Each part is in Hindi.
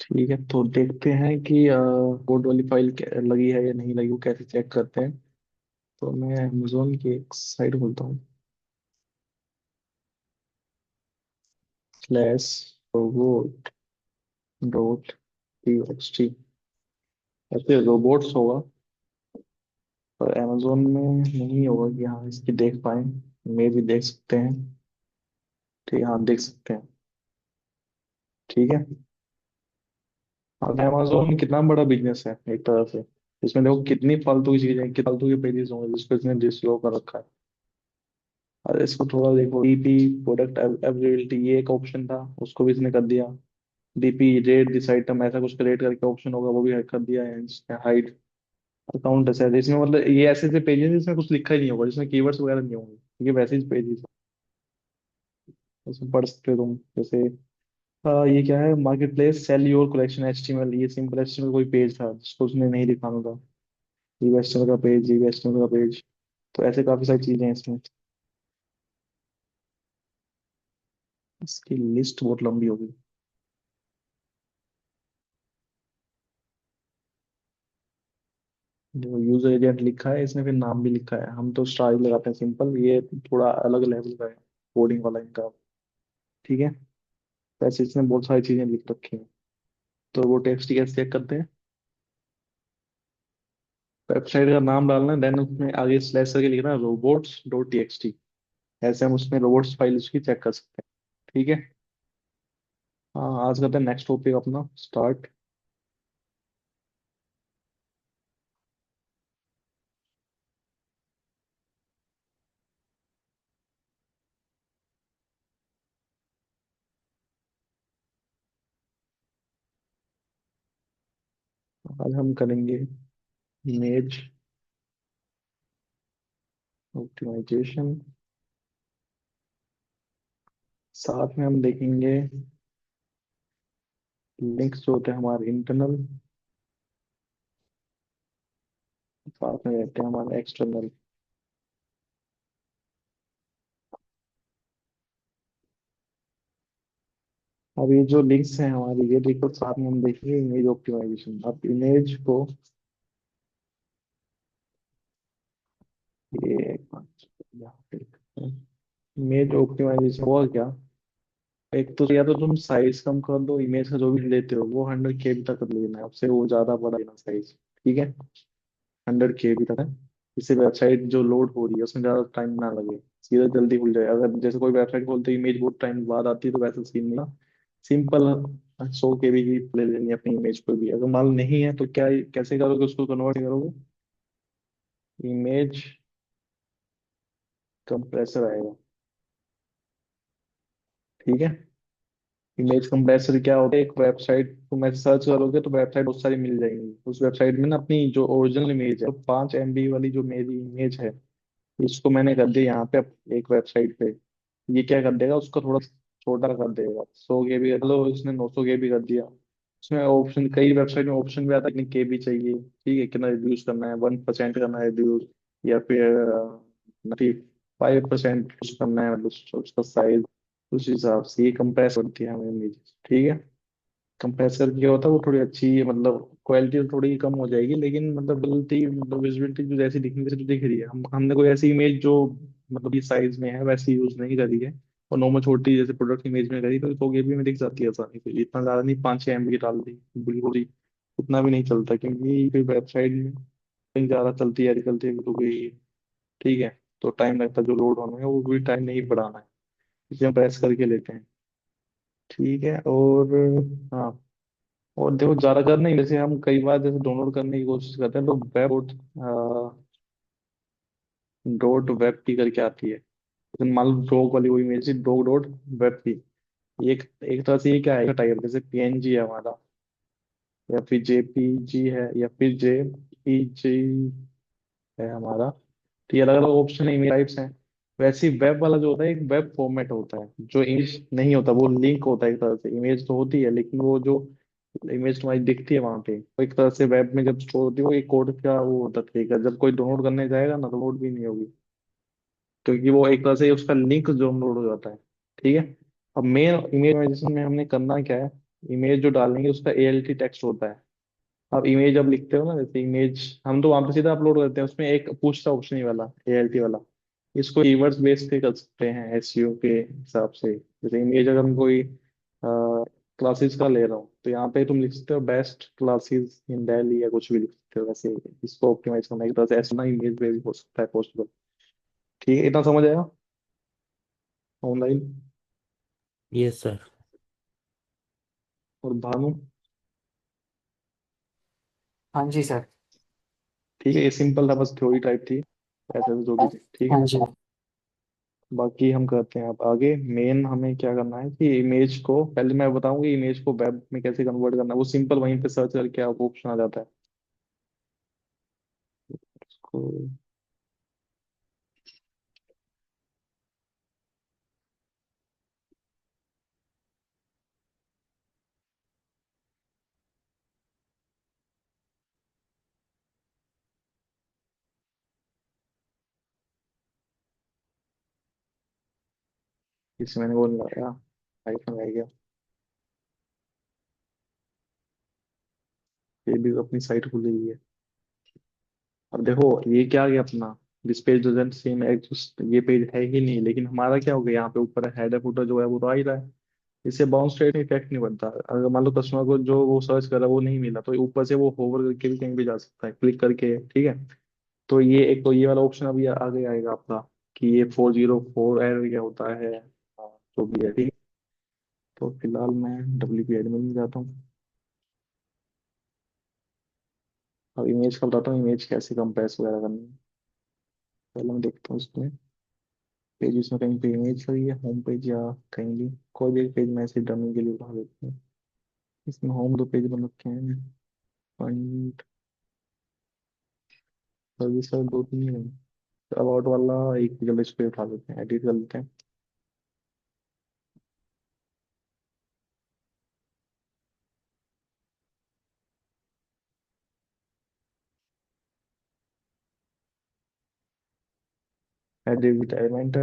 ठीक है, तो देखते हैं कि कोड वाली फाइल लगी है या नहीं लगी, वो कैसे चेक करते हैं। तो मैं अमेजोन की एक साइट खोलता हूँ। Slash robot dot TXT. ऐसे रोबोट्स होगा, पर अमेजोन में नहीं होगा कि हाँ इसकी देख पाए। मैं भी देख सकते हैं। ठीक है, हाँ देख सकते हैं। ठीक है। अब अमेजोन कितना बड़ा बिजनेस है एक तरह से। इसमें देखो कितनी फालतू की चीजें, कितनी फालतू के पेजेस होंगे जिसको इसने डिस्प्ले कर रखा है। अरे इसको थोड़ा देखो, डीपी प्रोडक्ट अवेलेबिलिटी ये एक ऑप्शन था, उसको भी इसने कर दिया। डीपी रेट दिस आइटम ऐसा कुछ क्रिएट करके ऑप्शन होगा, वो भी कर दिया है। हाइड अकाउंट ऐसे इसमें, मतलब ये ऐसे ऐसे पेजेस जिसमें कुछ लिखा ही नहीं होगा, जिसमें कीवर्ड्स वगैरह नहीं होंगे। ये वैसे ही पेजेस उसमें पढ़ सकते हो तुम। जैसे ये क्या है, market place sell your collection HTML. ये सिंपल एचटीएमएल कोई पेज था जिसको उसने नहीं दिखाना था। ये एचटीएमएल का पेज, ये एचटीएमएल का पेज। तो ऐसे काफी सारी चीजें हैं इसमें। इसकी लिस्ट बहुत लंबी होगी। जो यूजर एजेंट लिखा है इसने, फिर नाम भी लिखा है। हम तो स्टार ही लगाते हैं सिंपल, ये थोड़ा अलग लेवल का है कोडिंग वाला इनका। ठीक है। वैसे इसमें बहुत सारी चीजें लिख रखी हैं। तो वो टेक्स्ट कैसे चेक करते हैं? वेबसाइट का नाम डालना है, देन उसमें आगे स्लैश करके लिखना है रोबोट्स डॉट टीएक्सटी। ऐसे हम उसमें रोबोट्स फाइल उसकी चेक कर सकते हैं। ठीक है। हाँ, आज करते हैं नेक्स्ट टॉपिक अपना स्टार्ट। आज हम करेंगे इमेज ऑप्टिमाइजेशन। साथ में हम देखेंगे लिंक्स जो होते हैं हमारे इंटरनल, साथ में रहते हैं हमारे एक्सटर्नल। अब ये जो लिंक्स हैं हमारे, ये देखो साथ में हम देखेंगे इमेज ऑप्टिमाइजेशन। अब इमेज को ये इमेज ऑप्टिमाइजेशन हुआ क्या? एक तो या तो तुम साइज कम कर दो, इमेज का जो भी लेते हो वो 100 KB तक लेना है, उससे वो ज्यादा बड़ा लेना साइज। ठीक है। 100 KB तक है। इससे वेबसाइट जो लोड हो रही है उसमें ज्यादा टाइम ना लगे, सीधा जल्दी खुल जाए। अगर जैसे कोई वेबसाइट खोलते ही इमेज बहुत टाइम बाद आती है तो वैसा सीन नहीं। सिंपल 100 KB की ले लेनी है अपनी इमेज को भी। अगर मान नहीं है तो क्या, कैसे करोगे उसको, कन्वर्ट करोगे? इमेज कंप्रेसर आएगा। ठीक है। इमेज कंप्रेसर क्या होता है, एक वेबसाइट तुम ऐसे सर्च करोगे तो वेबसाइट बहुत सारी मिल जाएंगी। उस वेबसाइट में ना अपनी जो ओरिजिनल इमेज है, तो 5 MB वाली जो मेरी इमेज है, इसको मैंने कर दिया यहाँ पे एक वेबसाइट पे। ये क्या कर देगा, उसको थोड़ा छोटा कर देगा। 100 KB कर लो, इसने 900 KB कर दिया। उसमें ऑप्शन, कई वेबसाइट में ऑप्शन भी आता है कितनी KB चाहिए। ठीक है, कितना रिड्यूस करना है, 1% करना है रिड्यूस, या फिर 5% करना है, मतलब उसका साइज। उस हिसाब से ये कंप्रेस करती है हमें इमेज। ठीक है। कंप्रेसर क्या होता है, वो थोड़ी अच्छी, मतलब क्वालिटी तो थोड़ी कम हो जाएगी, लेकिन मतलब बिल्टी, मतलब विजिबिलिटी जो जैसी दिखनी वैसे तो दिख रही है। हमने कोई ऐसी इमेज जो मतलब इस साइज में है वैसी यूज नहीं करी है। और नॉर्मल छोटी जैसे प्रोडक्ट इमेज में करी तो 100 KB में दिख जाती है आसानी से। इतना ज्यादा नहीं, 5-6 MB की डाल दी, बिल्कुल ही उतना भी नहीं चलता, क्योंकि कोई वेबसाइट में कहीं ज्यादा चलती है, चलती है तो गई। ठीक है। तो टाइम लगता है जो लोड होना है, वो भी टाइम नहीं बढ़ाना है, इसे हम प्रेस करके लेते हैं। ठीक है। और हाँ, और देखो ज्यादातर नहीं, जैसे हम कई बार जैसे डाउनलोड करने की कोशिश करते हैं तो वेब डॉट वेब पी करके आती है। तो मान लो डॉग वाली वही image, dog dot web P. एक एक तरह से ये क्या है टाइप, जैसे PNG है हमारा, या फिर JPG है, या फिर JPG है हमारा। तो ये अलग अलग ऑप्शन है, इमेज टाइप्स हैं। वैसे ही वेब वाला जो होता है, एक वेब फॉर्मेट होता है जो इमेज नहीं होता, वो लिंक होता है एक तरह से। इमेज तो होती है लेकिन वो जो इमेज तुम्हारी दिखती है वहां पे, वो एक तरह से वेब में जब स्टोर होती है, वो एक कोड का वो होता है तरीका। जब कोई डाउनलोड करने जाएगा ना तो लोड भी नहीं होगी, क्योंकि वो एक तरह से उसका लिंक डाउनलोड हो जाता है। ठीक है। अब मेन इमेज में हमने करना क्या है, इमेज जो डालेंगे उसका ALT टेक्स्ट होता है। आप इमेज जब लिखते हो ना, जैसे इमेज, हम तो वहां पे सीधा अपलोड करते हैं, उसमें एक पूछता ऑप्शन ही वाला ALT वाला। इसको कीवर्ड्स बेस पे कर सकते हैं SEO के हिसाब से। जैसे इमेज अगर मैं कोई क्लासेस का ले रहा हूँ, तो यहाँ पे तुम लिख सकते हो बेस्ट क्लासेस इन दिल्ली या कुछ भी लिख सकते हो वैसे। इसको ऑप्टिमाइज करना एक तरह से ऐसा ना, इमेज पे भी हो सकता है पॉसिबल। ठीक है, इतना समझ आया ऑनलाइन। Yes sir. और भानु। हाँ जी सर। ठीक है, ये सिंपल था, बस थ्योरी टाइप थी, ऐसे जो भी। ठीक है, हाँ जी। बाकी हम करते हैं अब आगे। मेन हमें क्या करना है कि इमेज को पहले मैं बताऊंगी, इमेज को वेब में कैसे कन्वर्ट करना है, वो सिंपल, वहीं पे सर्च करके आप ऑप्शन आ जाता है उसको। इसे मैंने वो लगाया, आइकन आ गया। ये भी अपनी साइट खुली हुई है। अब देखो ये क्या आ गया अपना, this page doesn't same exist, ये पेज है ही नहीं, लेकिन हमारा क्या हो गया, यहाँ पे ऊपर हेडर फुटर जो है वो तो आ ही रहा है। इससे बाउंस रेट में इफेक्ट नहीं पड़ता। अगर मान लो कस्टमर को जो वो सर्च कर रहा है वो नहीं मिला, तो ऊपर से वो होवर करके भी कहीं भी जा सकता है, क्लिक करके। ठीक है, तो ये एक तो ये वाला ऑप्शन अभी आगे आएगा आपका, कि ये 404 एरर क्या होता है। हाँ, जो भी है ठीक। तो फिलहाल मैं WP एडमिन में जाता हूँ। अब इमेज का बताता हूँ, इमेज कैसे कंप्रेस वगैरह करनी है। पहले मैं देखता हूँ इसमें पेज में कहीं पे इमेज लगी है, होम पेज या कहीं भी, कोई भी एक पेज मैं ऐसे डमी के लिए उठा देता हूँ। इसमें होम दो पेज बन रखे हैं, फंड सर्विस और दो तीन ही हैं। अबाउट वाला एक जल्दी इस पे उठा देते हैं, एडिट कर लेते हैं। Edit retirement.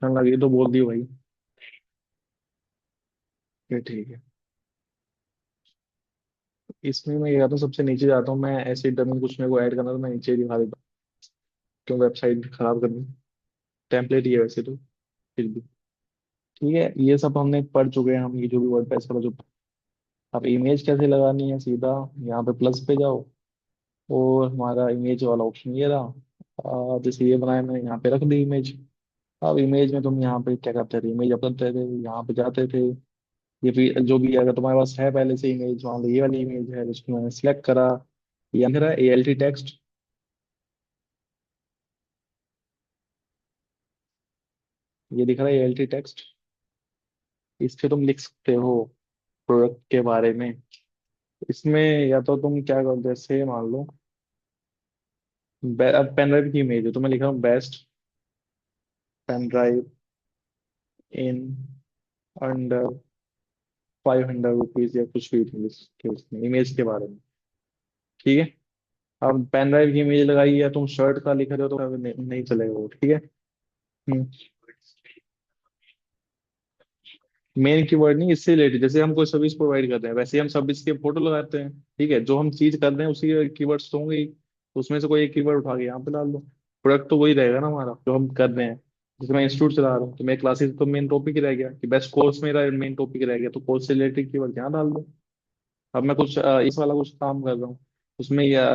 लगी तो बोल दियो भाई। ये ठीक है। इसमें मैं क्या करता हूँ, सबसे नीचे जाता हूँ मैं, ऐसे डमी कुछ मेरे को ऐड करना, तो मैं नीचे ही दिखा देता हूँ, क्यों वेबसाइट खराब करनी। टेम्पलेट ही है वैसे तो, फिर भी। ठीक है, ये सब हमने पढ़ चुके हैं, हम ये जो भी वर्डप्रेस का जो। अब इमेज कैसे लगानी है, सीधा यहाँ पे प्लस पे जाओ, और हमारा इमेज वाला ऑप्शन ये रहा। जैसे ये बनाया मैंने, यहाँ पे रख दी इमेज। अब इमेज में तुम यहाँ पे क्या करते थे, इमेज अपलोड करते थे, यहाँ पे जाते थे। ये भी जो भी अगर तुम्हारे पास है पहले से इमेज, मान लो ये वाली इमेज है, जिसको मैंने सिलेक्ट करा, ये दिख रहा है ALT टेक्स्ट। ये दिख रहा है ALT टेक्स्ट। इस पे तुम लिख सकते हो प्रोडक्ट के बारे में। इसमें या तो तुम क्या करो, जैसे मान लो अब पेन ड्राइव की इमेज है, तो मैं लिख रहा हूँ best pen drive in under 500 rupees, या कुछ भी इंग्लिश के उसमें इमेज के बारे में। ठीक है, अब पेन ड्राइव की इमेज लगाई है, तुम शर्ट का लिख रहे हो, तो नहीं चलेगा वो। ठीक है। हम्म। मेन कीवर्ड नहीं, इससे रिलेटेड, जैसे हम कोई सर्विस प्रोवाइड कर रहे हैं, वैसे ही हम सर्विस के फोटो लगाते हैं। ठीक है, जो हम चीज कर रहे हैं उसी कीवर्ड्स तो होंगे ही, तो उसमें से कोई एक कीवर्ड उठा के यहाँ पे डाल दो। प्रोडक्ट तो वही रहेगा ना हमारा, जो हम कर रहे हैं। जैसे मैं इंस्टीट्यूट चला रहा हूँ, तो मेरे क्लासेस तो मेन टॉपिक ही रह गया, कि बेस्ट कोर्स मेरा मेन टॉपिक रह गया, तो कोर्स से रिलेटेड कीवर्ड यहाँ डाल दो। अब मैं कुछ इस वाला कुछ काम कर रहा हूँ, उसमें या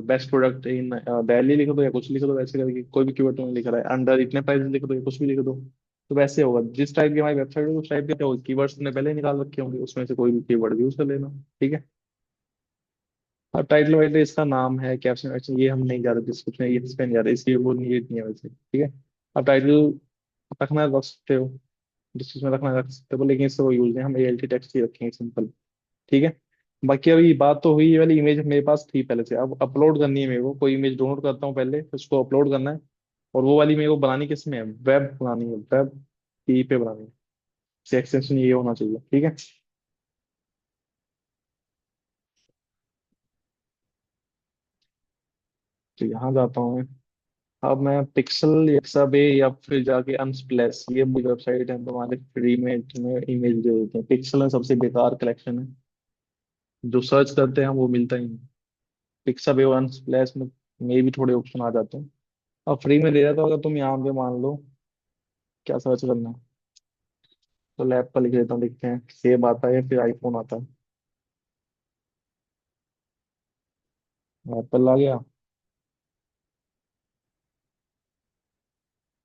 बेस्ट प्रोडक्ट इन दिल्ली लिख दो, या कुछ लिख दो, वैसे करके कोई भी कीवर्ड तुमने लिख रहा है, अंडर इतने प्राइस लिख दो, या कुछ भी लिख दो। तो वैसे होगा, जिस टाइप की हमारी वेबसाइट होगी उस टाइप के क्या कीवर्ड्स तुमने पहले ही निकाल रखे होंगे, उसमें से कोई भी कीवर्ड यूज कर लेना। ठीक है। अब टाइटल वाइटल इसका नाम है, कैप्शन वैप्शन ये हम नहीं जा रहे, डिस्क्रिप्शन ये इस पे नहीं जा रहे, इसलिए वो नहीं, ये नहीं है वैसे। ठीक है। अब टाइटल रखना रख सकते हो, डिस्क्रिप्शन रखना रख सकते हो, लेकिन इससे वो यूज नहीं, हम ALT टेक्स्ट ही रखेंगे सिंपल। ठीक है। बाकी अभी बात तो हुई, ये वाली इमेज मेरे पास थी पहले से, अब अपलोड करनी है मेरे को, कोई इमेज डाउनलोड करता हूँ पहले, फिर उसको अपलोड करना है। और वो वाली मेरे को बनानी किस में है, वेब बनानी है, वेब की पे बनानी है। एक्सटेंशन ये होना चाहिए, ठीक है। तो यहाँ जाता हूँ मैं। अब मैं पिक्सल एक्साबे या फिर जाके अनस्प्लैश, ये भी वेबसाइट है तुम्हारे फ्री में, तुम्हें इमेज दे देते हैं। पिक्सल में सबसे बेकार कलेक्शन है, जो सर्च करते हैं वो मिलता ही नहीं। पिक्साबे और अनस्प्लैश में भी थोड़े ऑप्शन आ जाते हैं। अब फ्री में दे रहा था, अगर तुम यहाँ पे मान लो क्या सर्च करना है, तो लैब पर लिख देता हूँ, देखते हैं सेब आता है या फिर आईफोन आता है। एप्पल आ गया।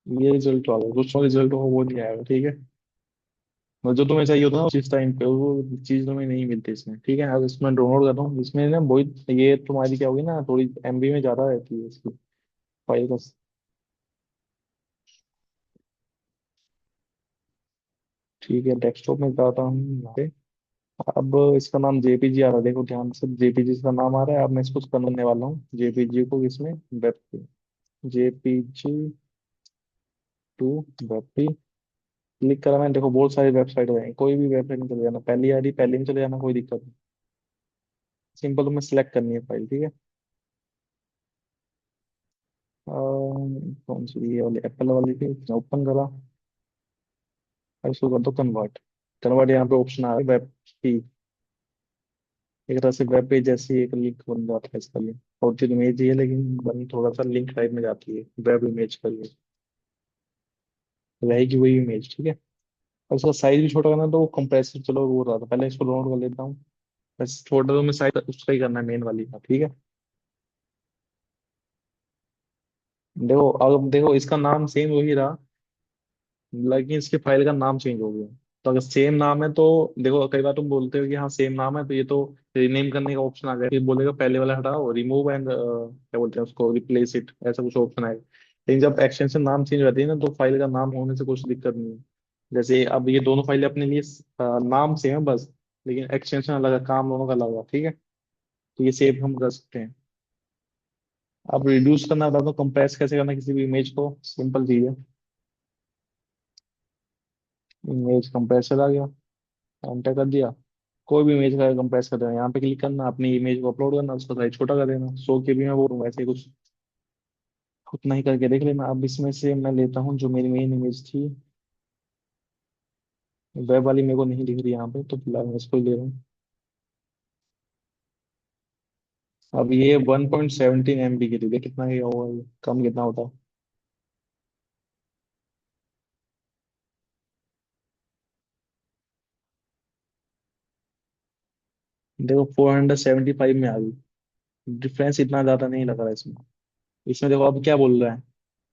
ये रिजल्ट आ गया, कुछ रिजल्ट हो वो नहीं आएगा, ठीक है। और जो तुम्हें चाहिए होता है ना उस टाइम पे, वो चीज तुम्हें नहीं मिलती इसमें, ठीक है। अब इसमें डाउनलोड कर रहा हूँ, इसमें ना वही, ये तुम्हारी क्या होगी ना, थोड़ी एमबी में ज्यादा रहती है इसकी फाइल का। ठीक है, डेस्कटॉप में जाता हूँ यहाँ पे। अब इसका नाम जेपीजी आ रहा है, देखो ध्यान से, जेपीजी का नाम आ रहा है। अब मैं इसको करने वाला हूँ जेपीजी को इसमें, वेब पे। जेपीजी टू वेब पे क्लिक करा मैंने, देखो बहुत सारी वेबसाइट हैं, कोई भी वेबसाइट में चले जाना, पहली आ रही पहले में चले जाना, कोई दिक्कत नहीं। सिंपल तुम्हें सेलेक्ट करनी है फाइल, ठीक है। कौन सी, ये वाली एप्पल वाली थी, ओपन करा। अब इसको कर दो कन्वर्ट। कन्वर्ट यहाँ पे ऑप्शन आ रहा है वेब की, एक तरह से वेब पेज जैसी एक लिंक बन जाता है इसका लिए। और जो इमेज ही है लेकिन बन थोड़ा सा लिंक टाइप में जाती है वेब इमेज का लिए, रहेगी वही इमेज, ठीक है। और उसका साइज भी छोटा करना, तो वो कंप्रेसर, चलो वो रहा था, पहले इसको डाउनलोड कर लेता हूँ। बस छोटा तो मैं साइज उसका ही करना है, मेन वाली का, ठीक है। देखो अब देखो, इसका नाम सेम वही रहा, लेकिन इसके फाइल का नाम चेंज हो गया। तो अगर सेम नाम है तो, देखो कई बार तुम बोलते हो कि हाँ सेम नाम है, तो ये तो रीनेम करने का ऑप्शन आ गया, फिर बोलेगा पहले वाला हटाओ, रिमूव एंड क्या बोलते हैं उसको, रिप्लेस इट, ऐसा कुछ ऑप्शन आएगा। लेकिन जब एक्सटेंशन नाम चेंज होती है ना, तो फाइल का नाम होने से कुछ दिक्कत नहीं है। जैसे अब ये दोनों फाइलें अपने लिए नाम सेम है बस, लेकिन एक्सटेंशन अलग है, काम दोनों का अलग है, ठीक है। तो ये सेव हम कर सकते हैं। अब रिड्यूस करना बता दो, कंप्रेस कैसे करना किसी भी इमेज को, सिंपल चीज है। इमेज कंप्रेसर आ गया, एंटर कर दिया। कोई भी इमेज का कंप्रेस कर देना, यहाँ पे क्लिक करना, अपनी इमेज को अपलोड करना, उसका साइज छोटा कर देना, 100 KB में वो वैसे ही कुछ उतना ही करके देख लेना। अब इसमें से मैं लेता हूँ जो मेरी मेन इमेज थी, वेब वाली मेरे को नहीं दिख रही यहाँ पे, तो फिलहाल मैं इसको ही ले रहा हूँ। अब ये 1.17 MB की थी, देख कितना ये होगा, ये कम कितना होता है। देखो 475 में आ गई। डिफरेंस इतना ज्यादा नहीं लग रहा है इसमें। इसमें देखो अब क्या बोल रहा है,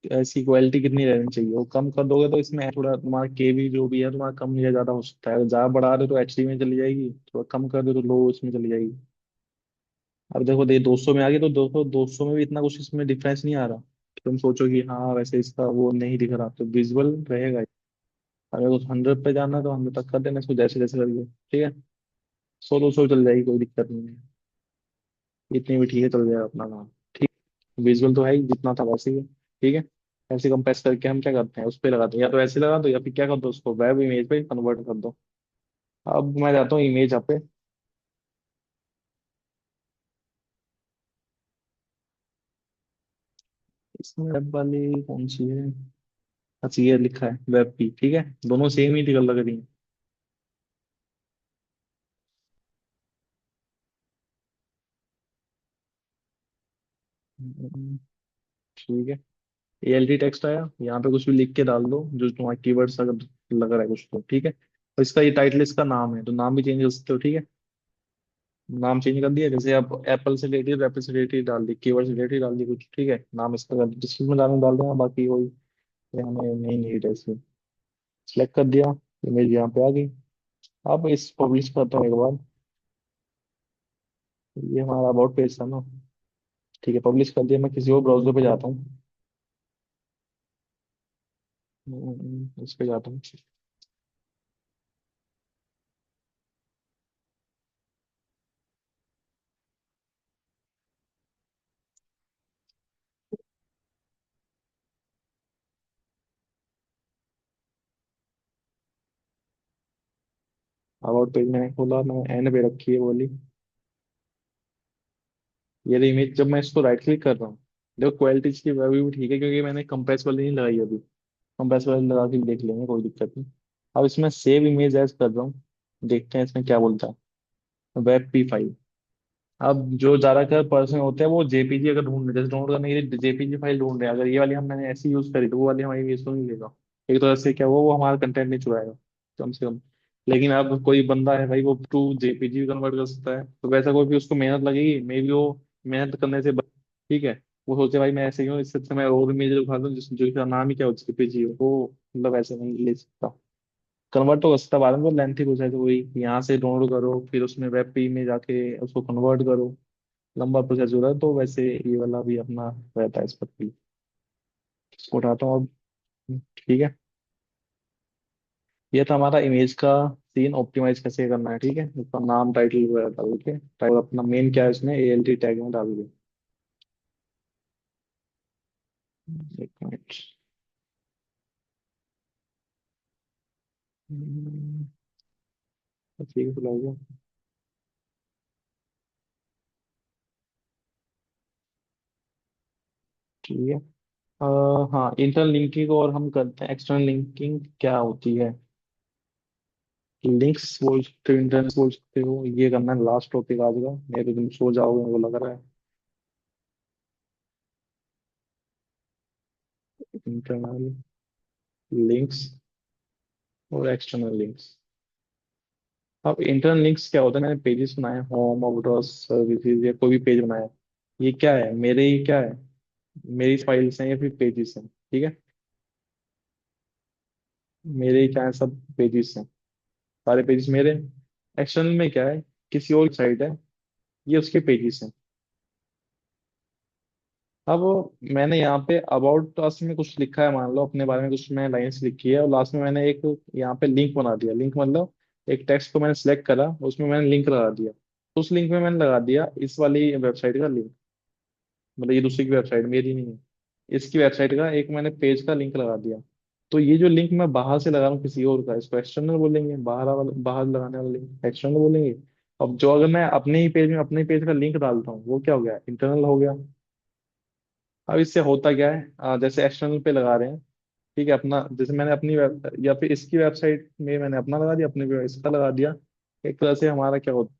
ऐसी क्वालिटी कितनी रहनी चाहिए, वो कम कर दोगे तो इसमें थोड़ा तुम्हारा केबी जो भी है तुम्हारा कम या ज्यादा हो सकता है। अगर ज्यादा बढ़ा रहे हो तो एचडी में चली जाएगी, थोड़ा कम कर दो तो लो इसमें चली जाएगी। अब देखो दे 200 में आ गई, तो 200 में भी इतना कुछ इसमें डिफरेंस नहीं आ रहा। तुम सोचो कि हाँ वैसे इसका वो नहीं दिख रहा, तो विजुअल रहेगा ही। अगर उस 100 पे जाना है तो 100 तक कर देना इसको, जैसे जैसे करिए, ठीक है। 100 200 चल जाएगी, कोई दिक्कत नहीं है। इतनी भी ठीक है, चल जाएगा अपना काम, ठीक। विजुअल तो है ही, जितना था वैसे ही है, ठीक है। ऐसे कंप्रेस करके हम क्या करते हैं, उस पर लगाते हैं, या तो ऐसे लगा दो या फिर क्या कर दो, उसको वेब इमेज पे कन्वर्ट कर दो। अब मैं जाता हूँ इमेज पे। इसमें वेब वाली कौन सी है, अच्छा ये लिखा है वेब की, ठीक है। दोनों सेम ही निकल लग रही है। हम्म, ठीक है। एएलटी टेक्स्ट आया, यहाँ पे कुछ भी लिख के डाल दो जो तुम्हारा कीवर्ड्स अगर लग रहा है कुछ तो, ठीक है। और इसका ये टाइटल इसका नाम है, तो नाम भी चेंज कर सकते हो, ठीक है। नाम चेंज कर दिया, जैसे आप एप्पल से रिलेटेड, एप्पल से रिलेटेड डाल दी, कीवर्ड से रिलेटेड डाल दी कुछ, ठीक है। नाम इसका डिस्क्रिप्शन डालना डाल देना, बाकी वही, ये हमें नहीं नीड है इसमें। सेलेक्ट कर दिया, इमेज यहाँ पे आ गई। अब इस पब्लिश करता हूँ एक बार। ये हमारा अबाउट पेज था ना, ठीक है। पब्लिश कर दिया, मैं किसी और ब्राउजर पे जाता हूँ। इस पे जाता हूँ। अबाउट पेज मैंने खोला, मैंने एंड पे रखी है बोली। ये रही इमेज। जब मैं इसको राइट क्लिक कर रहा हूँ, देखो क्वालिटी इसकी अभी भी ठीक है, क्योंकि मैंने कंप्रेस वाली नहीं लगाई अभी। कंप्रेस वाली लगा के देख लेंगे, कोई दिक्कत नहीं। अब इसमें सेव इमेज एज कर रहा हूँ, देखते हैं इसमें क्या बोलता है। Web P file. अब जो ज्यादातर पर्सन होते हैं वो जेपीजी अगर ढूंढ रहे, जैसे डाउनलोड करने के लिए जेपीजी फाइल ढूंढ रहे हैं, अगर ये वाली हम मैंने ऐसी यूज करी तो वो वाली हमारी यूज नहीं लेगा। एक तरह से क्या हुआ, वो हमारा कंटेंट नहीं चुराएगा कम से कम। लेकिन अब कोई बंदा है भाई, वो टू जेपीजी कन्वर्ट कर सकता है, तो वैसा कोई भी उसको मेहनत लगेगी, मे बी वो मेहनत करने से ठीक है। वो सोचे भाई मैं ऐसे ही हूँ, इससे अच्छा मैं और इमेज उठा लूँ जिसका नाम ही क्या हो, जेपीजी हो, वो मतलब ऐसे नहीं ले सकता। कन्वर्ट तो उसका बाद में लेंथी प्रोसेस है, वही यहाँ से डाउनलोड करो, फिर उसमें वेब पेज में जाके उसको कन्वर्ट करो, लंबा प्रोसेस हो रहा है। तो वैसे ये वाला भी अपना रहता है इस पर भी। इसको उठाता हूँ अब। ठीक है। ये था हमारा इमेज का सीन ऑप्टिमाइज कैसे करना है। ठीक है, उसका नाम टाइटल वगैरह डाल के, टाइटल अपना मेन क्या है इसमें ALT टैग में डाल दिया। एक मिनट। ठीक है, बुला गया। ठीक है। हाँ, इंटरनल लिंकिंग और हम करते हैं एक्सटर्नल लिंकिंग क्या होती है। लिंक्स बोल सकते हो, इंटरनेट बोल सकते हो। ये करना है लास्ट टॉपिक आज का, नहीं तो तुम सो जाओगे वो लग रहा है। इंटरनल लिंक्स और एक्सटर्नल लिंक्स। अब इंटरनल लिंक्स क्या होता है, मैंने पेजेस बनाए, होम, अबाउट, सर्विसेज, या कोई भी पेज बनाया। ये क्या है, मेरे ही क्या है, मेरी फाइल्स हैं या फिर पेजेस हैं। ठीक है, मेरे ही क्या है, सब पेजेस हैं, सारे पेजेस मेरे हैं। एक्सटर्नल में क्या है, किसी और साइट है, ये उसके पेजेस हैं। अब मैंने यहाँ पे अबाउट अस में कुछ लिखा है, मान लो अपने बारे में कुछ मैं लाइंस लिखी है, और लास्ट में मैंने एक यहाँ पे लिंक बना दिया। लिंक मतलब एक टेक्स्ट को मैंने सेलेक्ट करा, उसमें मैंने लिंक लगा दिया। उस लिंक में मैंने लगा दिया इस वाली वेबसाइट का लिंक, मतलब ये दूसरी की वेबसाइट, मेरी नहीं है। इसकी वेबसाइट का एक मैंने पेज का लिंक लगा दिया। तो ये जो लिंक मैं बाहर से लगा रहा हूँ किसी और का, इसको एक्सटर्नल बोलेंगे। बाहर वाला, बाहर लगाने वाला लिंक एक्सटर्नल बोलेंगे। अब जो अगर मैं अपने ही पेज में अपने पेज का लिंक डालता हूँ, वो क्या हो गया, इंटरनल हो गया। अब इससे होता क्या है, जैसे एक्सटर्नल पे लगा रहे हैं, ठीक है, अपना जैसे मैंने अपनी वेब या फिर इसकी वेबसाइट में मैंने अपना लगा दिया, अपने पे इसका लगा दिया। एक तरह से हमारा क्या होता,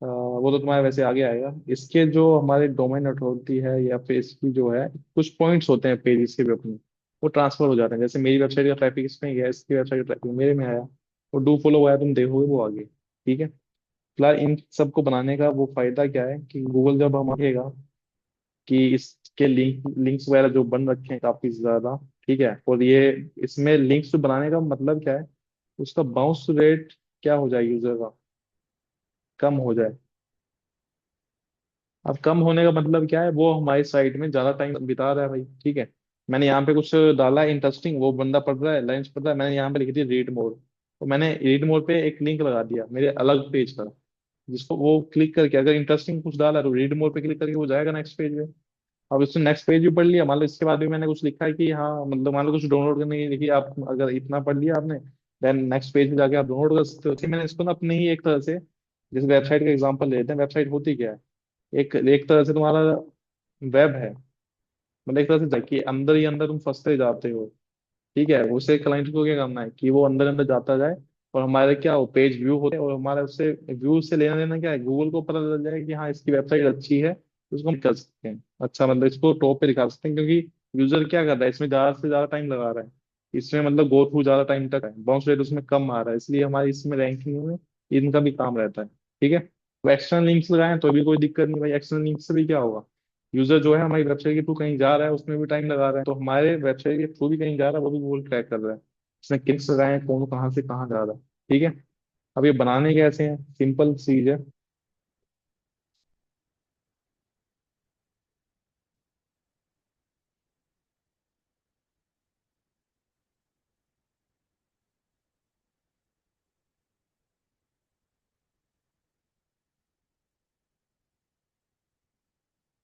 वो तो तुम्हारे वैसे आगे आएगा। इसके जो हमारे डोमेन अथॉरिटी है या फिर इसकी जो है, कुछ पॉइंट्स होते हैं पेज के भी अपने, वो ट्रांसफर हो जाते हैं। जैसे मेरी वेबसाइट का ट्रैफिक इसमें गया, इसकी वेबसाइट का ट्रैफिक मेरे में आया, वो डू फॉलो आया, तुम देखोगे वो आगे। ठीक है। फिलहाल इन सबको बनाने का वो फायदा क्या है कि गूगल जब हम आएगा कि इसके लिंक्स वगैरह जो बन रखे हैं काफी ज्यादा, ठीक है, और ये इसमें लिंक्स बनाने का मतलब क्या है, उसका बाउंस रेट क्या हो जाए यूजर का, कम हो जाए। अब कम होने का मतलब क्या है, वो हमारी साइट में ज्यादा टाइम बिता रहा है भाई। ठीक है, मैंने यहाँ पे कुछ डाला है इंटरेस्टिंग, वो बंदा पढ़ रहा है, लाइन्स पढ़ रहा है, मैंने यहाँ पे लिख दिया रीड मोर, तो मैंने रीड मोर पे एक लिंक लगा दिया मेरे अलग पेज का, जिसको वो क्लिक करके अगर इंटरेस्टिंग कुछ डाला तो रीड मोर पे क्लिक करके वो जाएगा नेक्स्ट पेज पे। अब इसने नेक्स्ट पेज भी पढ़ लिया, मान लो इसके बाद भी मैंने कुछ लिखा है कि हाँ, मतलब मान लो कुछ डाउनलोड करने की लिखी, आप अगर इतना पढ़ लिया आपने, देन नेक्स्ट पेज पे जाके आप डाउनलोड कर सकते हो। तो मैंने इसको ना अपने ही एक तरह से, जैसे वेबसाइट का एग्जांपल लेते हैं, वेबसाइट होती क्या है, एक एक तरह से तुम्हारा वेब है, मतलब एक तरह से कि अंदर ही अंदर तुम फंसते जाते हो। ठीक है, उसे क्लाइंट को क्या करना है कि वो अंदर अंदर जाता जाए, और हमारे क्या हो, पेज व्यू होते हैं, और हमारे उससे व्यू से लेना देना क्या है, गूगल को पता चल जाए कि हाँ इसकी वेबसाइट अच्छी है, तो उसको हम कर सकते हैं। अच्छा, मतलब इसको टॉप पे दिखा सकते हैं, क्योंकि यूजर क्या कर रहा है, इसमें ज्यादा से ज्यादा टाइम लगा रहा है, इसमें मतलब गो थ्रू ज्यादा टाइम तक है, बाउंस रेट उसमें कम आ रहा है, इसलिए हमारी इसमें रैंकिंग में इनका भी काम रहता है। ठीक है, तो एक्सटर्नल लिंक्स लगाएं तो भी कोई दिक्कत नहीं भाई। एक्सटर्नल लिंक से भी क्या होगा, यूजर जो है हमारी वेबसाइट के थ्रू कहीं जा रहा है, उसमें भी टाइम लगा रहा है, तो हमारे वेबसाइट के थ्रू भी कहीं जा रहा है, वो भी गूगल ट्रैक कर रहा है, इसने किस लगाए हैं, कौन कहाँ से कहाँ जा रहा है। ठीक है। अब ये बनाने कैसे हैं, सिंपल चीज है।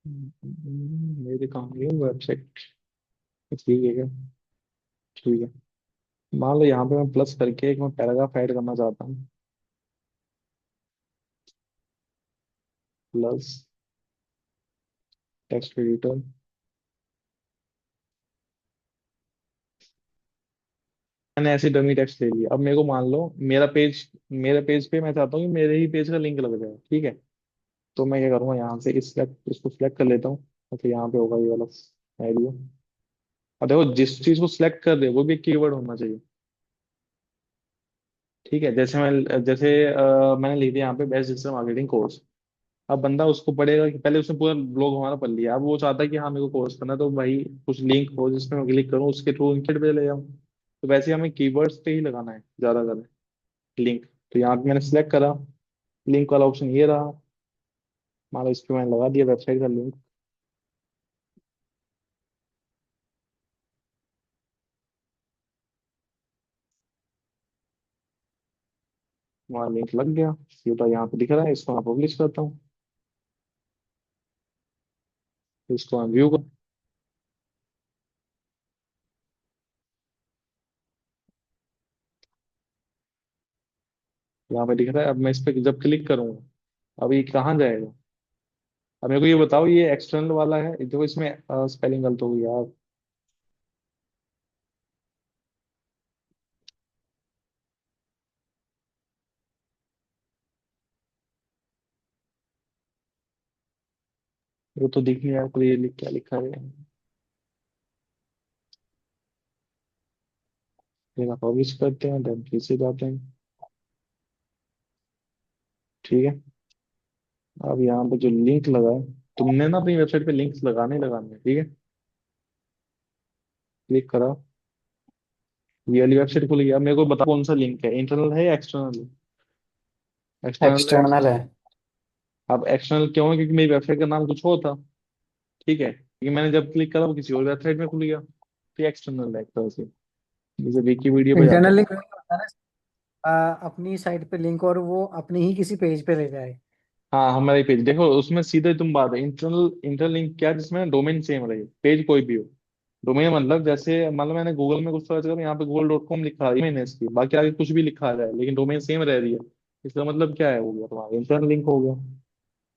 मेरे काम ये वेबसाइट, ठीक है क्या? ठीक है। मान लो यहाँ पे मैं प्लस करके एक मैं पैराग्राफ ऐड करना चाहता हूँ। Plus text editor. मैंने ऐसे डमी टेक्स्ट ले लिया। अब मेरे को मान लो मेरे पेज पे मैं चाहता हूँ कि मेरे ही पेज का लिंक लग जाए, ठीक है। तो मैं क्या करूँगा, यहाँ से इसको सिलेक्ट कर लेता हूँ। अच्छा, यहाँ पे होगा ये वाला एरिया। और देखो, जिस चीज को सिलेक्ट कर दे वो भी कीवर्ड होना चाहिए, ठीक है। जैसे मैंने लिख दिया यहाँ पे बेस्ट डिजिटल मार्केटिंग कोर्स। अब बंदा उसको पढ़ेगा कि पहले उसने पूरा ब्लॉग हमारा पढ़ लिया, अब वो चाहता है कि हाँ मेरे को कोर्स करना है, तो भाई कुछ लिंक हो जिसमें मैं क्लिक करूँ उसके थ्रू लिंक पे ले जाऊँ। तो वैसे हमें कीवर्ड्स पे ही लगाना है ज्यादातर, लिंक। तो यहाँ पे मैंने सेलेक्ट करा, लिंक वाला ऑप्शन ये रहा। मान लो इस पे मैंने लगा दिया वेबसाइट का लिंक। वहाँ लिंक लग गया। ये तो यहाँ पे दिख रहा है, इसको मैं पब्लिश करता हूँ। इसको मैं व्यू कर, यहाँ पे दिख रहा है। अब मैं इस पे जब क्लिक करूंगा, अब ये कहाँ जाएगा। अब मेरे को ये बताओ, ये एक्सटर्नल वाला है, देखो इसमें स्पेलिंग गलत हो गई यार। वो तो दिख नहीं रहा है, ये लिख क्या लिखा है। ये पब्लिश करते हैं, देन फिर से जाते हैं, ठीक है। अब यहाँ पे जो लिंक लगा है, तुमने ना अपनी वेबसाइट पे लिंक्स लगाने ही लगाने हैं, ठीक है। क्लिक करा, ये वाली वेबसाइट खुल गई। अब मेरे को बता कौन सा लिंक है, इंटरनल है या एक्सटर्नल। एक्सटर्नल है। एक्सटर्नल है। अब एक्सटर्नल क्यों है, क्योंकि मेरी वेबसाइट का नाम कुछ और था, ठीक है। क्योंकि मैंने जब क्लिक करा वो किसी और वेबसाइट में खुल गया, तो एक्सटर्नल है एक तरह से। जैसे विकीपीडिया पे जाता इंटरनल हूँ। लिंक होता है ना, अपनी साइट पे लिंक और वो अपनी ही किसी पेज पे ले जाए। हाँ, हमारे पेज देखो, उसमें सीधे तुम बात है इंटरनल इंटरलिंक क्या है, जिसमें डोमेन सेम रहे, पेज कोई भी हो। डोमेन मतलब जैसे मान लो मैंने गूगल में कुछ सर्च करा, यहाँ पे google.com लिखा है, डोमेन है इसकी, बाकी आगे कुछ भी लिखा जाए लेकिन डोमेन सेम रह रही है। इसका मतलब क्या है, हो गया तुम्हारा इंटरनल लिंक हो गया।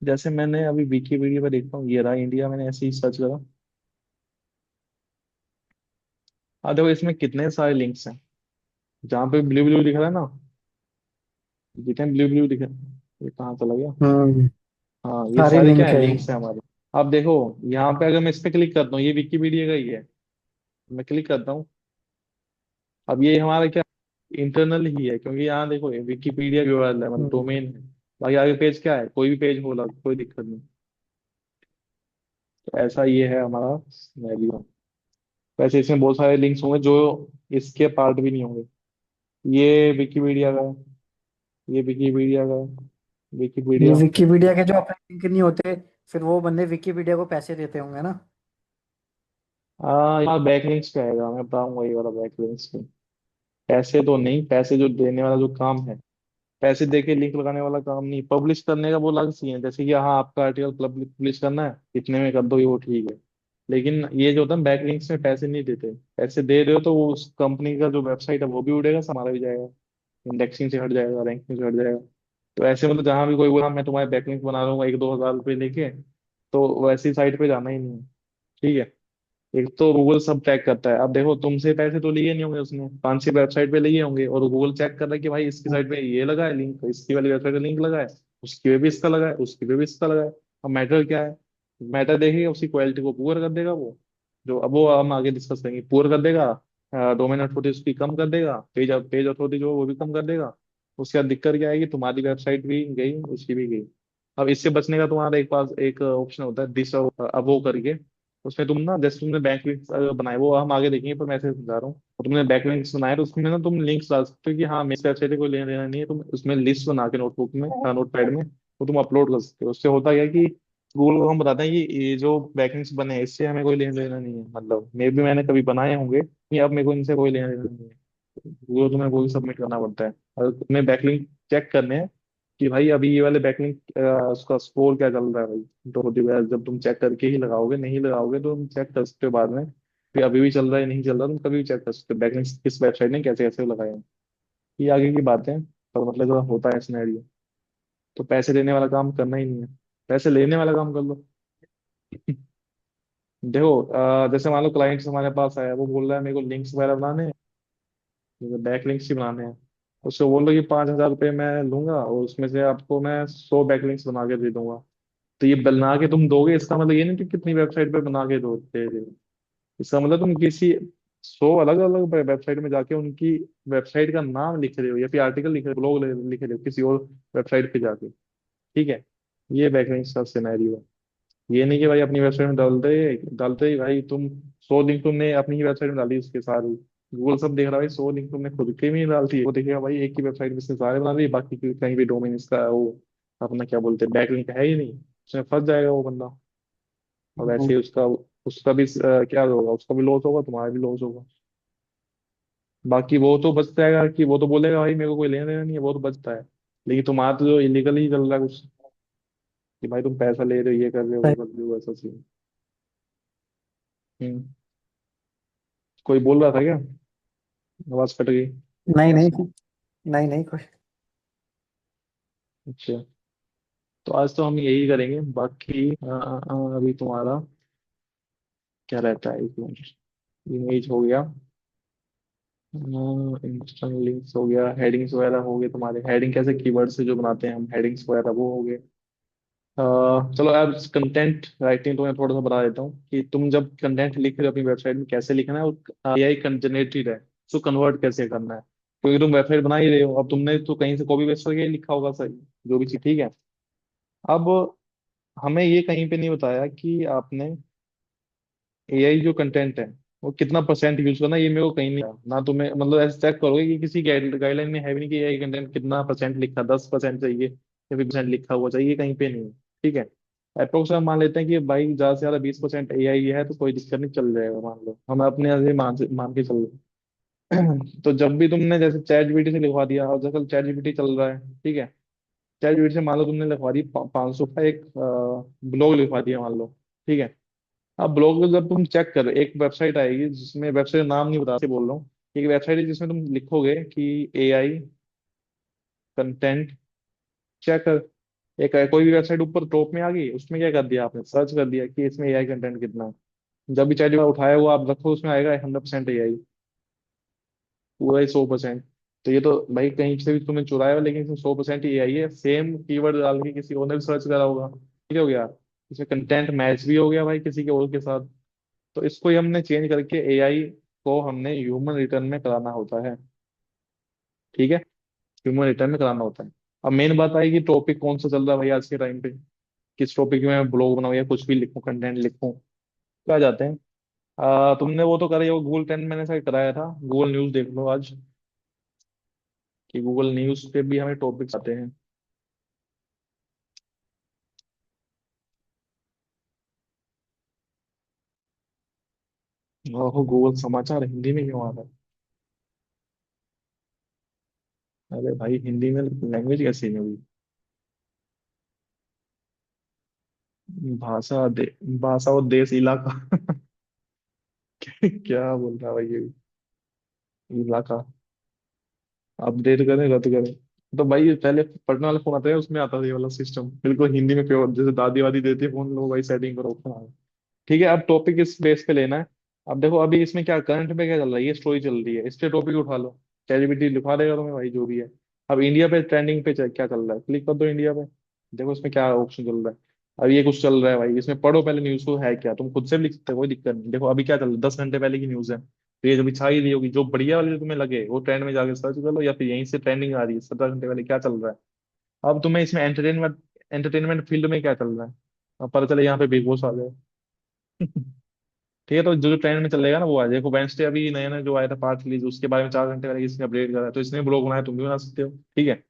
जैसे मैंने अभी विकीपीडिया पे देखता हूँ, ये रहा इंडिया, मैंने ऐसे ही सर्च करा। देखो इसमें कितने सारे लिंक्स हैं। जहाँ पे ब्लू ब्लू दिख रहा है ना, जितने ब्लू ब्लू दिख रहा है, ये कहाँ चला गया। हम्म। हाँ, ये सारी सारे क्या लिंक है, है ये। लिंक्स है हमारे। अब देखो, यहाँ पे अगर मैं इस पे क्लिक करता हूँ, ये विकीपीडिया का ही है, मैं क्लिक करता हूँ। अब ये हमारा क्या, इंटरनल ही है, क्योंकि यहाँ देखो ये विकीपीडिया यूआरएल है, मतलब हम्म। डोमेन है। बाकी आगे पेज क्या है, कोई भी पेज हो लग, कोई दिक्कत नहीं। तो ऐसा ये है हमारा सिनेरियो। वैसे इसमें बहुत सारे लिंक्स होंगे जो इसके पार्ट भी नहीं होंगे। ये विकीपीडिया का है, ये विकीपीडिया का है, ये विकीपीडिया। विकिपीडिया के जो अपने लिंक नहीं होते, फिर वो बंदे विकिपीडिया को पैसे देते होंगे ना। यहाँ बैकलिंक्स पे आएगा, मैं बताऊंगा ये वाला बैकलिंक्स पे। पैसे तो नहीं, पैसे जो देने वाला जो काम है, पैसे दे के लिंक लगाने वाला काम नहीं। पब्लिश करने का वो अलग सी है, जैसे कि हाँ आपका आर्टिकल पब्लिश करना है, इतने में कर दो, ये वो ठीक है। लेकिन ये जो होता है बैकलिंक्स में पैसे नहीं देते। पैसे दे रहे हो तो वो उस कंपनी का जो वेबसाइट है वो भी उड़ेगा, हमारा भी जाएगा, इंडेक्सिंग से हट जाएगा, रैंकिंग से हट जाएगा। तो ऐसे मतलब जहां भी कोई बोला मैं तुम्हारे बैकलिंक बना लूंगा 1-2 हज़ार रुपये लेके, तो वैसी साइट पे जाना ही नहीं है, ठीक है। एक तो गूगल सब चेक करता है। अब देखो, तुमसे पैसे तो लिए नहीं होंगे उसने, 5-6 वेबसाइट पे लिए होंगे, और गूगल चेक कर रहा है कि भाई इसकी साइट पे ये लगा है लिंक, इसकी वाली वेबसाइट पे लिंक लगा है, उसकी पे भी इसका लगा है, उसकी पे भी इसका लगा है। अब मैटर क्या है, मैटर देखेगा, उसकी क्वालिटी को पुअर कर देगा वो। जो अब वो हम आगे डिस्कस करेंगे, पुअर कर देगा। डोमेन अथॉरिटी उसकी कम कर देगा, पेज पेज अथॉरिटी जो है वो भी कम कर देगा। उसके बाद दिक्कत क्या आएगी, तुम्हारी वेबसाइट भी गई, उसकी भी गई। अब इससे बचने का तुम्हारा एक पास एक ऑप्शन होता है, दिस अबो करके। उसमें तुम ना, जैसे तुमने बैंक लिंक्स बनाए, वो हम आगे देखेंगे, पर मैं ऐसे समझा रहा हूँ। और तुमने बैक लिंक्स बनाए तो उसमें ना तुम लिंक्स डाल सकते हो कि हाँ मेरे वेबसाइट से कोई लेना देना नहीं है। तुम उसमें लिस्ट बना के नोटबुक में, नोटपैड में, वो तुम अपलोड कर सकते हो। उससे होता क्या है कि गूगल को हम बताते हैं कि ये जो बैकलिंक्स बने हैं इससे हमें कोई लेना देना नहीं है, मतलब मे भी मैंने कभी बनाए होंगे, ये अब मेरे को इनसे कोई लेना देना नहीं है। गूगल तुम्हें वो भी सबमिट करना पड़ता है। और तुम्हें बैकलिंक चेक करने हैं कि भाई अभी ये वाले बैकलिंक उसका स्कोर क्या चल रहा है भाई। तो जब तुम चेक करके ही लगाओगे, नहीं लगाओगे तो तुम चेक कर सकते हो बाद में, फिर अभी भी चल रहा है नहीं चल रहा, तुम कभी भी चेक कर सकते हो बैकलिंक किस वेबसाइट ने कैसे कैसे लगाए हैं। ये आगे की बातें, पर मतलब जो होता है सिनेरियो, तो पैसे देने वाला काम करना ही नहीं है। पैसे लेने वाला काम कर लो। देखो जैसे मान लो क्लाइंट्स हमारे पास आया, वो बोल रहा है मेरे को लिंक्स वगैरह बनाने हैं, बैक लिंक्स ही बनाने हैं। उसको बोल दो कि 5,000 रुपये मैं लूंगा और उसमें से आपको मैं 100 बैक लिंक्स बना के दे दूंगा। तो ये बना के तुम दोगे, इसका मतलब ये नहीं कि कितनी वेबसाइट पे बना के दे दे। इसका मतलब तुम किसी 100 अलग अलग वेबसाइट में जाके उनकी वेबसाइट का नाम लिख रहे हो, या फिर आर्टिकल लिख रहे हो, ब्लॉग लिख रहे हो किसी और वेबसाइट पे जाके। ठीक है, ये बैकलिंक्स का सिनेरियो है। ये नहीं कि भाई अपनी वेबसाइट में डालते ही भाई तुम 100 लिंक तुमने अपनी ही वेबसाइट में डाली उसके सारी। गूगल सब देख रहा है भाई, 100 लिंक तुमने खुद के में ही डालती है, वो देखेगा भाई एक ही वेबसाइट में से सारे बना लिए, बाकी कहीं भी डोमेन इसका वो अपना क्या बोलते हैं बैकलिंक है ही नहीं, उसमें फंस जाएगा वो बंदा। और वैसे ही उसका उसका भी क्या होगा, उसका भी लॉस होगा, तुम्हारा भी लॉस होगा। बाकी वो तो बच जाएगा, कि वो तो बोलेगा भाई मेरे को कोई लेना देना नहीं है, वो तो बचता है। लेकिन तुम्हारा तो जो इलीगल ही चल रहा है कुछ, कि भाई तुम पैसा ले रहे हो, ये कर रहे हो, वो कर रहे हो, ऐसा सीन। हम्म। कोई बोल रहा था क्या? आवाज कट गई। नहीं नहीं, नहीं नहीं कुछ। अच्छा, तो आज तो हम यही करेंगे, बाकी अभी तुम्हारा क्या रहता है, एक मिनट। इमेज हो गया, इंस्टेंट लिंक्स हो गया, हेडिंग्स वगैरह हो गए तुम्हारे। हेडिंग कैसे कीवर्ड से जो बनाते हैं हम हेडिंग्स वगैरह, वो हो गए। चलो अब कंटेंट राइटिंग तो मैं थोड़ा सा बता देता हूँ कि तुम जब कंटेंट लिख रहे हो अपनी वेबसाइट में कैसे लिखना है, और एआई जनरेटेड है उसको कन्वर्ट कैसे करना है। क्योंकि तुम वेबसाइट बना ही रहे हो, अब तुमने तो कहीं से कॉपी पेस्ट करके लिखा होगा सही, जो भी चीज, ठीक है। अब हमें ये कहीं पे नहीं बताया कि आपने एआई जो कंटेंट है वो कितना परसेंट यूज करना है, ये मेरे को कहीं नहीं ना। तुम्हें मतलब ऐसे चेक करोगे कि किसी गाइडलाइन में है भी नहीं कि एआई कंटेंट कितना परसेंट लिखा, 10% चाहिए या 20% लिखा हुआ चाहिए, कहीं पे नहीं है। ठीक है, अप्रोक्स हम मान लेते हैं कि भाई ज्यादा से ज्यादा 20% एआई है, तो कोई दिक्कत नहीं, चल जाएगा। मान लो हम अपने यहाँ से मान के चल रहे तो जब भी तुमने जैसे चैट जीपीटी से लिखवा दिया, और जैसे चैट जीपीटी चल रहा है, ठीक है, चैट जीपीटी से मान लो तुमने लिखवा दी 500 का एक ब्लॉग लिखवा दिया मान लो, ठीक है। अब ब्लॉग में जब तुम चेक कर, एक वेबसाइट आएगी जिसमें, वेबसाइट नाम नहीं बता बोल रहा हूँ, एक वेबसाइट है जिसमें तुम लिखोगे कि एआई कंटेंट चेकर। एक कोई भी वेबसाइट ऊपर टॉप में आ गई, उसमें क्या कर दिया आपने, सर्च कर दिया कि इसमें एआई कंटेंट कितना है। जब भी चैट उठाया हुआ आप रखो, उसमें आएगा 100% एआई, पूरा ही 100%। तो ये तो भाई कहीं से भी तुमने चुराया हो, लेकिन इसमें 100% ही एआई है। सेम कीवर्ड डाल के किसी और ने भी सर्च करा होगा, ठीक हो गया। इसमें कंटेंट मैच भी हो गया भाई किसी के और के साथ। तो इसको ही हमने चेंज करके एआई को हमने ह्यूमन रिटर्न में कराना होता है, ठीक है। ह्यूमन रिटर्न में कराना होता है। अब मेन बात आई कि टॉपिक कौन सा चल रहा है भाई आज के टाइम पे, किस टॉपिक में मैं ब्लॉग बनाऊं या कुछ भी लिखूं, कंटेंट लिखूं, क्या जाते हैं। तुमने वो तो करा ही होगा, गूगल ट्रेंड मैंने शायद कराया था, गूगल न्यूज देख लो आज, कि गूगल न्यूज पे भी हमें टॉपिक्स आते हैं। ओहो, गूगल समाचार हिंदी में क्यों आ रहा है? अरे भाई हिंदी में लैंग्वेज कैसी है हुई? भाषा भाषा और देश इलाका क्या बोल रहा है भाई ये, इलाका अपडेट करें रद्द करें। तो भाई पहले पढ़ने वाले फोन आते हैं, उसमें आता था ये वाला सिस्टम बिल्कुल हिंदी में, प्योर जैसे दादी वादी देती है फोन, लो भाई सेटिंग करो फोन। ठीक है, अब टॉपिक इस बेस पे लेना है। अब देखो अभी इसमें क्या करंट पे क्या चल रहा है, ये स्टोरी चल रही है, इस पे टॉपिक उठा लो, चैटजीपीटी लिखवा देगा तुम्हें भाई जो भी है। अब इंडिया पे ट्रेंडिंग पे क्या चल रहा है, क्लिक कर दो इंडिया पे, देखो इसमें क्या ऑप्शन चल रहा है। अब ये कुछ चल रहा है भाई, इसमें पढ़ो पहले न्यूज को है क्या, तुम खुद से भी लिख सकते हो, कोई दिक्कत नहीं। देखो अभी क्या चल रहा है, 10 घंटे पहले की न्यूज है, तो ये जो छा ही रही होगी, जो बढ़िया वाली जो तुम्हें लगे वो ट्रेंड में जाके सर्च कर लो, या फिर यहीं से ट्रेंडिंग आ रही है 17 घंटे पहले क्या चल रहा है। अब तुम्हें इसमें एंटरटेनमेंट एंटरटेनमेंट फील्ड में क्या चल रहा है, अब पता चले यहाँ पे बिग बॉस आ जाए ठीक है, तो जो जो ट्रेंड में चलेगा ना वो आ जाए। देखो वेंसडे अभी नया नया जो आया था पार्ट रिलीज, उसके बारे में 4 घंटे पहले किसी ने अपडेट करा है, तो इसने ब्लॉग बनाया, तुम भी बना सकते हो, ठीक है।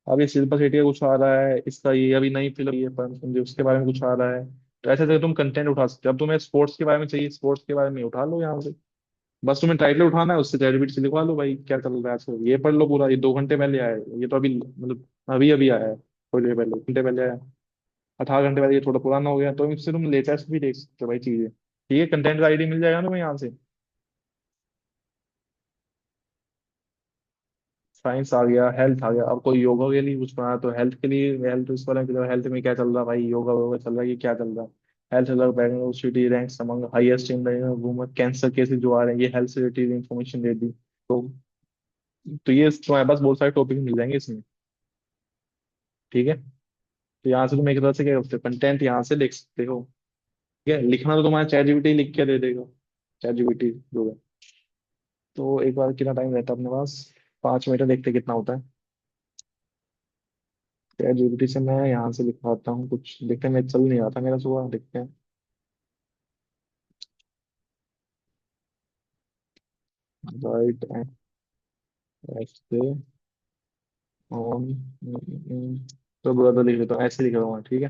अब ये शिल्पा शेट्टी का कुछ आ रहा है, इसका ये अभी नई फिल्म ये पर समझे उसके बारे में कुछ आ रहा है। तो ऐसे करके तुम कंटेंट उठा सकते हो। अब तुम्हें स्पोर्ट्स के बारे में चाहिए, स्पोर्ट्स के बारे में उठा लो यहाँ से, बस तुम्हें टाइटल उठाना है, उससे चैटजीपीटी से लिखवा लो भाई क्या चल रहा है आजकल, ये पढ़ लो पूरा। ये 2 घंटे पहले आया है, ये तो अभी मतलब अभी अभी आया है, थोड़ी देर पहले, घंटे पहले आया। 18 घंटे पहले, ये थोड़ा पुराना हो गया, तो इससे तुम लेटेस्ट भी देख सकते हो भाई चीजें। ठीक है, कंटेंट का आईडी मिल जाएगा ना भाई यहाँ से। साइंस आ गया, हेल्थ आ गया। अब कोई योगा के लिए पूछ रहा है तो हेल्थ के लिए, हेल्थ इस पर है, हेल्थ में क्या चल रहा है भाई, योगा वोगा चल रहा है कि क्या चल रहा है? हेल्थ अलग, Bangalore city ranks among highest in women, cancer cases जो आ रहे हैं, ये हेल्थ से रिलेटेड इन्फॉर्मेशन दे दी। तो ये तुम्हारे पास बहुत सारे टॉपिक मिल जाएंगे इसमें। ठीक है, तो यहाँ से तुम एक तरह से क्या कर सकते हो, कंटेंट यहाँ से लिख सकते हो। ठीक है, लिखना तो तुम्हारा चैट जीपीटी लिख के दे देगा, चैट जीपीटी जो है। तो एक बार कितना टाइम रहता है अपने पास? 5 मिनट, देखते हैं कितना होता है। चैट जीपीटी से मैं यहाँ से लिखवाता हूँ कुछ, देखते हैं, मैं चल नहीं रहा था मेरा सुबह, देखते हैं। राइट ऐसे ऑन, तो ब्रदर लिख लेता हूँ, ऐसे लिख रहा हूँ, ठीक है।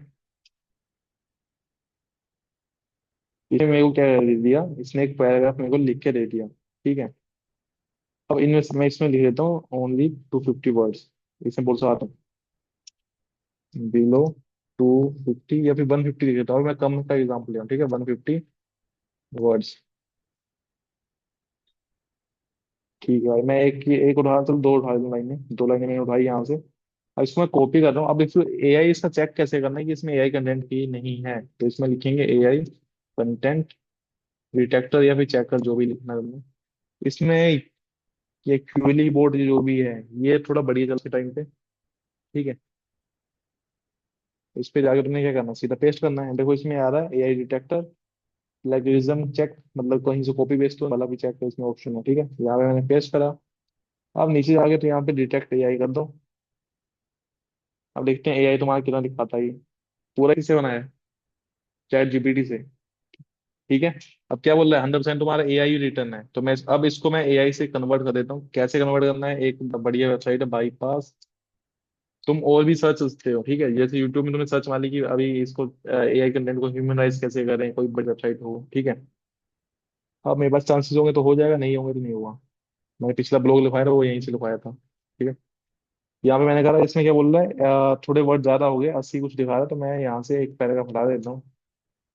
इसने मेरे को क्या कर दिया, इसने एक पैराग्राफ मेरे को लिख के दे दिया। ठीक है, अब इनमें से मैं इसमें लिख देता हूँ ओनली 250 वर्ड्स। इसमें बोल सकता हूँ बिलो 250 या फिर 150 लिख देता हूँ, और मैं कम का एग्जाम्पल लिया हूँ, ठीक है, 150 वर्ड्स। ठीक है भाई, मैं एक उठा, चलो दो उठा लूँ लाइनें, दो लाइनें मैंने उठाई यहाँ से। अब इसको मैं कॉपी कर रहा हूँ। अब इसको एआई इसका चेक कैसे करना है कि इसमें एआई कंटेंट की नहीं है, तो इसमें लिखेंगे एआई कंटेंट डिटेक्टर या फिर चेकर, जो भी लिखना है तुमने। इसमें ये क्यूली बोर्ड जो भी है, ये थोड़ा बढ़िया चल के टाइम पे। ठीक है, इस पे जाकर तुमने क्या करना, सीधा पेस्ट करना है। देखो इसमें आ रहा है एआई डिटेक्टर प्लेगरिज्म चेक, मतलब कहीं से कॉपी पेस्ट तो वाला भी चेक है, इसमें ऑप्शन है। ठीक है, यहाँ पे मैंने पेस्ट करा। अब नीचे जाके तो यहाँ पे डिटेक्ट एआई कर दो। अब देखते हैं एआई तुम्हारा कितना दिखाता है ये। पूरा किससे बनाया है? चैट जीपीटी से। ठीक है, अब क्या बोल रहा है, 100% तुम्हारा एआई रिटर्न है। तो मैं अब इसको मैं एआई से कन्वर्ट कर देता हूँ। कैसे कन्वर्ट करना है, एक बढ़िया वेबसाइट है बाईपास। तुम और भी सर्च सकते हो, ठीक है, जैसे यूट्यूब में तुमने सर्च मार ली कि अभी इसको एआई कंटेंट को ह्यूमनाइज कैसे करें, कोई बड़ी वेबसाइट हो। ठीक है, अब मेरे पास चांसेस होंगे तो हो जाएगा, नहीं होंगे तो नहीं हुआ। मैंने पिछला ब्लॉग लिखवाया था, वो यहीं से लिखवाया था। ठीक है, यहाँ पे मैंने कहा इसमें क्या बोल रहा है, थोड़े वर्ड ज्यादा हो गए, 80 कुछ दिखा रहा है, तो मैं यहाँ से एक पैराग्राफ हटा देता हूँ।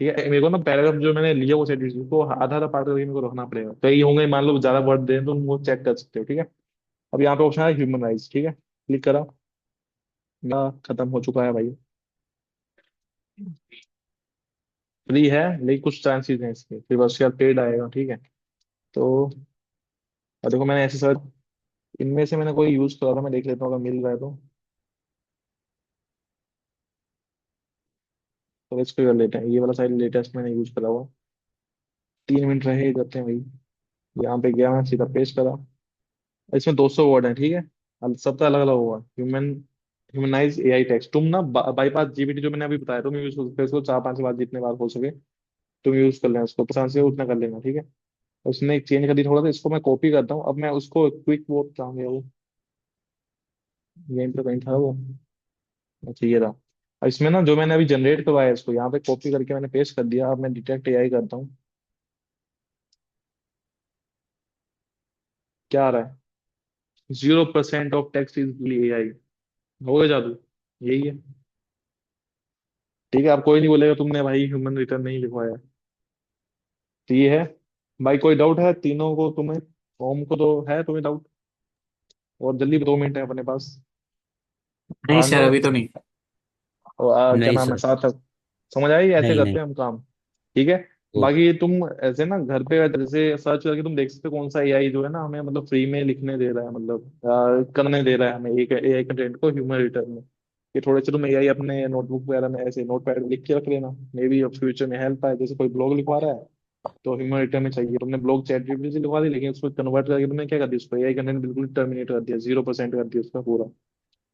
ठीक है, मेरे को ना पैराग्राफ जो मैंने लिया वो सेट को आधा आधा पार्ट करके मेरे को रखना पड़ेगा, कई होंगे मान लो ज्यादा वर्ड दें तो वो चेक कर सकते हो। ठीक है, अब यहाँ पे ऑप्शन है ह्यूमनाइज। ठीक है, क्लिक करा, मेरा खत्म हो चुका है भाई। फ्री है, लेकिन कुछ चांसेस हैं इसके, फिर उसके बाद पेड आएगा। ठीक है, तो अब देखो मैंने ऐसे सर्च, इनमें से मैंने कोई यूज करा था, मैं देख लेता हूँ अगर मिल रहा है तो इसको कर लेते हैं। ये वाला साइड लेटेस्ट मैंने यूज करा हुआ, 3 मिनट रहे करते हैं भाई। यहाँ पे गया, मैं सीधा पेस्ट करा। इसमें 200 वर्ड है। ठीक है, अब सबका अलग अलग होगा। ह्यूमनाइज एआई टेक्स्ट, तुम ना बाईपास जीपीटी जो मैंने अभी बताया, तुम यूज कर सकते हो इसको 4-5 बार, जितने बार हो सके तुम यूज कर लेना उसको, पसंद से उतना कर लेना। ठीक है, उसने एक चेंज कर दी थोड़ा सा, इसको मैं कॉपी करता हूँ। अब मैं उसको क्विक वो कहाँ गया वो, यहीं पे कहीं था वो, अच्छा ये रहा। अब इसमें ना जो मैंने अभी जनरेट करवाया है, इसको यहाँ पे कॉपी करके मैंने पेस्ट कर दिया। अब मैं डिटेक्ट एआई करता हूँ, क्या आ रहा है, 0% ऑफ टेक्स्ट इज एआई। हो गया जादू, यही है। ठीक है, अब कोई नहीं बोलेगा तुमने भाई ह्यूमन रिटर्न नहीं लिखवाया। तो ये है भाई। कोई डाउट है तीनों को तुम्हें? ओम को तो है तुम्हें डाउट? और जल्दी 2 मिनट है अपने पास। नहीं सर, भानु अभी तो नहीं। और क्या नहीं नाम है सर। सार्थक, समझ आई? ऐसे नहीं करते नहीं। हैं हम काम। ठीक है, ओके। बाकी तुम ऐसे ना घर पे जैसे सर्च करके तुम देख सकते हो कौन सा एआई जो है ना हमें मतलब फ्री में लिखने दे रहा है, मतलब करने दे रहा है हमें एक एआई कंटेंट को ह्यूमन रिटर्न में। ये थोड़े से तुम एआई अपने नोटबुक वगैरह में ऐसे नोट पैड लिख के रख लेना, मे बी अब फ्यूचर में हेल्प आए, जैसे कोई ब्लॉग लिखवा रहा है तो ह्यूमन रिटर्न में चाहिए। तुमने ब्लॉग चैट जीपीटी से लिखवा दी, लेकिन उसको कन्वर्ट करके तुमने क्या कर दिया, उसको एआई कंटेंट बिल्कुल टर्मिनेट कर दिया, 0% कर दिया उसका पूरा।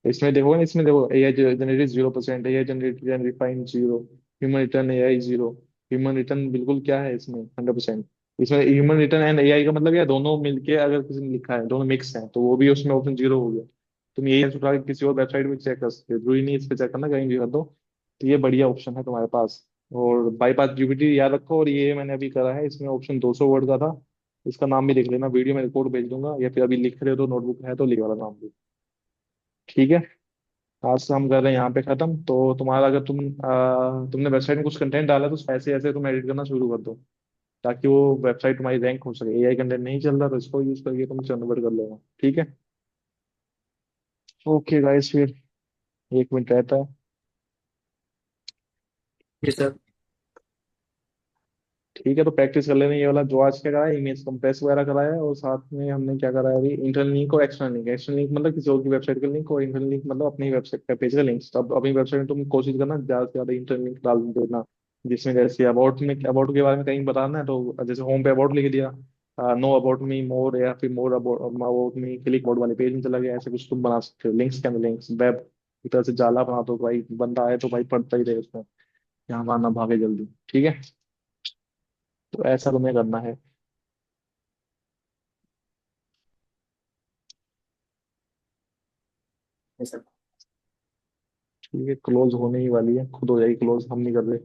इसमें देखो ना, इसमें देखो AI generated 0%, AI generated and refined 0, human return AI 0। Human return बिल्कुल क्या है इसमें, 100%। इसमें ह्यूमन रिटर्न एंड एआई का मतलब क्या है, दोनों मिलके अगर किसी ने लिखा है, दोनों मिक्स है, तो वो भी उसमें ऑप्शन 0 हो गया। तुम यही उठा के किसी और वेबसाइट में चेक कर सकते हो, जरूरी नहीं इस पे चेक करना, कहीं भी कर दो। तो ये बढ़िया ऑप्शन है तुम्हारे पास। और बाईपास जीपीटी याद रखो, और ये मैंने अभी करा है, इसमें ऑप्शन 200 वर्ड का था। इसका नाम भी लिख लेना, वीडियो में रिकॉर्ड भेज दूंगा, या फिर अभी लिख रहे हो तो नोटबुक है तो लिख वाला नाम भी। ठीक है, आज से हम कर रहे हैं यहाँ पे खत्म। तो तुम्हारा अगर तुमने वेबसाइट में कुछ कंटेंट डाला तो ऐसे ऐसे तुम एडिट करना शुरू कर दो, ताकि वो वेबसाइट तुम्हारी रैंक हो सके। एआई कंटेंट नहीं चल रहा तो इसको यूज करके तुम कन्वर्ट कर लेना। ठीक है। ओके गाइस, फिर 1 मिनट रहता है। जी सर। ठीक है, तो प्रैक्टिस कर लेना ये वाला जो आज क्या करा है, इमेज कंप्रेस वगैरह कराया है, और साथ में हमने क्या करा है अभी, इंटरनल लिंक और एक्सटर्नल लिंक। एक्सटर्नल लिंक मतलब किसी और की वेबसाइट का लिंक, और इंटरनल लिंक मतलब अपनी वेबसाइट का पेज का लिंक। तो अब अपनी वेबसाइट में तुम कोशिश करना ज्यादा से ज्यादा इंटरनल लिंक डाल देना, जिसमें जैसे अबाउट में, अबाउट के बारे में कहीं बताना है तो जैसे होम पे अबाउट लिख दिया, नो अबाउट मी मोर, या फिर more about me, click about वाले पेज में चला गया, ऐसे कुछ तुम बना सकते हो। लिंक्स के अंदर लिंक्स, वेब की तरह से जाला बना दो भाई, बंदा आए तो भाई पढ़ता ही रहे उसमें, यहाँ ना भागे जल्दी। ठीक है, तो ऐसा तुम्हें करना है। जी सर। ठीक है, क्लोज होने ही वाली है, खुद हो जाएगी क्लोज, हम नहीं कर रहे।